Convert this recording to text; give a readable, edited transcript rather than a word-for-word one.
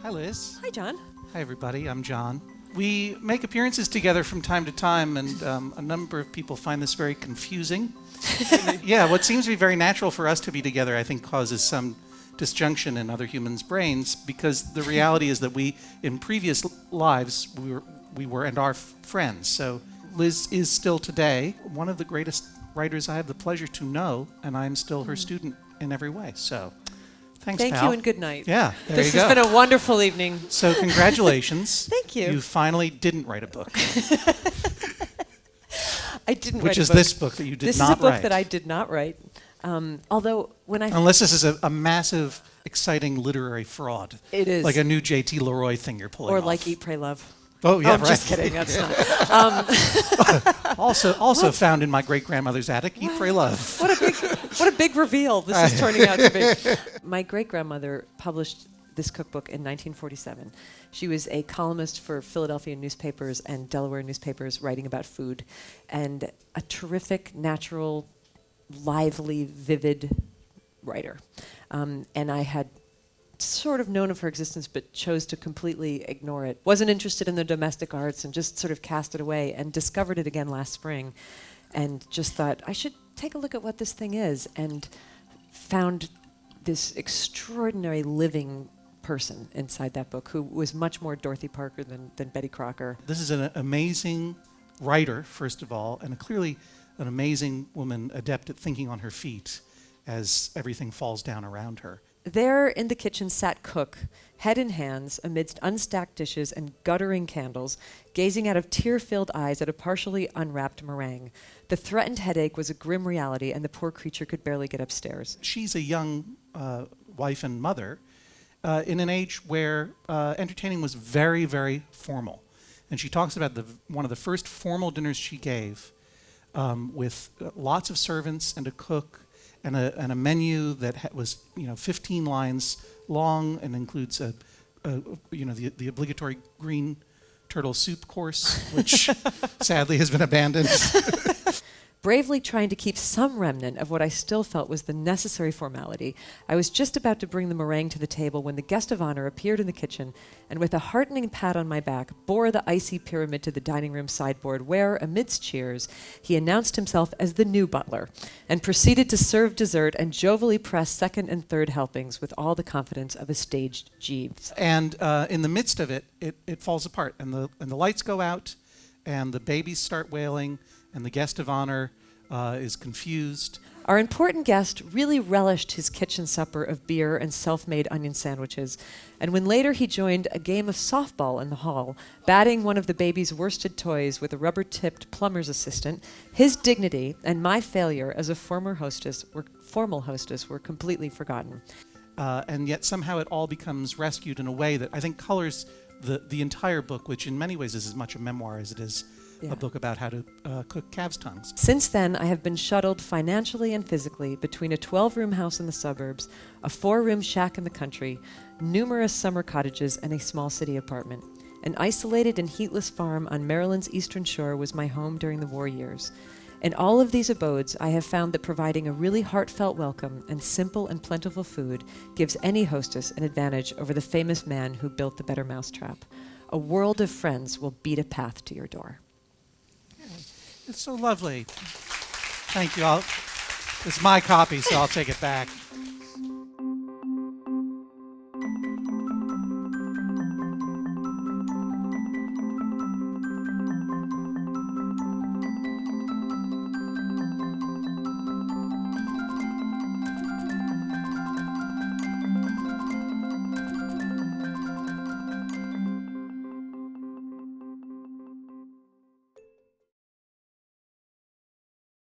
Hi, Liz. Hi, John. Hi, everybody. I'm John. We make appearances together from time to time, and a number of people find this very confusing. Yeah, what seems to be very natural for us to be together, I think, causes some disjunction in other humans' brains, because the reality is that we, in previous lives, we were and are friends. So Liz is still today one of the greatest writers I have the pleasure to know, and I'm still her student in every way. So thanks, Thank pal. you and good night. Yeah, there This you go. has been a wonderful evening. So congratulations. Thank you. You finally didn't write a book. I didn't Which write a is book. this book that you did This not is a book write. that I did not write. Although when I... Unless this is a massive, exciting literary fraud. It is. Like a new J.T. Leroy thing you're pulling Or off. like Eat, Pray, Love. Oh, yeah, I'm right. just kidding. That's not. Also found in my great-grandmother's attic, Eat, Pray, Love. What a big reveal this is turning out to be. My great-grandmother published this cookbook in 1947. She was a columnist for Philadelphia newspapers and Delaware newspapers writing about food, and a terrific, natural, lively, vivid writer. And I had sort of known of her existence but chose to completely ignore it. Wasn't interested in the domestic arts and just sort of cast it away, and discovered it again last spring and just thought I should take a look at what this thing is, and found this extraordinary living person inside that book who was much more Dorothy Parker than Betty Crocker. This is an amazing writer, first of all, and clearly an amazing woman adept at thinking on her feet as everything falls down around her. There in the kitchen sat cook, head in hands, amidst unstacked dishes and guttering candles, gazing out of tear-filled eyes at a partially unwrapped meringue. The threatened headache was a grim reality, and the poor creature could barely get upstairs. She's a young wife and mother in an age where entertaining was very, very formal. And she talks about one of the first formal dinners she gave with lots of servants and a cook, and a menu that was 15 lines long and includes the obligatory green turtle soup course, which sadly has been abandoned. Bravely trying to keep some remnant of what I still felt was the necessary formality, I was just about to bring the meringue to the table when the guest of honor appeared in the kitchen and, with a heartening pat on my back, bore the icy pyramid to the dining room sideboard where, amidst cheers, he announced himself as the new butler and proceeded to serve dessert and jovially press second and third helpings with all the confidence of a staged Jeeves. And in the midst of it, it falls apart, and the lights go out, and the babies start wailing, and the guest of honor is confused. Our important guest really relished his kitchen supper of beer and self-made onion sandwiches, and when later he joined a game of softball in the hall, batting one of the baby's worsted toys with a rubber-tipped plumber's assistant, his dignity and my failure as a formal hostess were completely forgotten. And yet somehow it all becomes rescued in a way that I think colors the entire book, which in many ways is as much a memoir as it is a book about how to cook calves' tongues. Since then, I have been shuttled financially and physically between a 12-room house in the suburbs, a 4-room shack in the country, numerous summer cottages, and a small city apartment. An isolated and heatless farm on Maryland's eastern shore was my home during the war years. In all of these abodes, I have found that providing a really heartfelt welcome and simple and plentiful food gives any hostess an advantage over the famous man who built the better mousetrap. A world of friends will beat a path to your door. It's so lovely. Thank you all. It's my copy, so I'll take it back.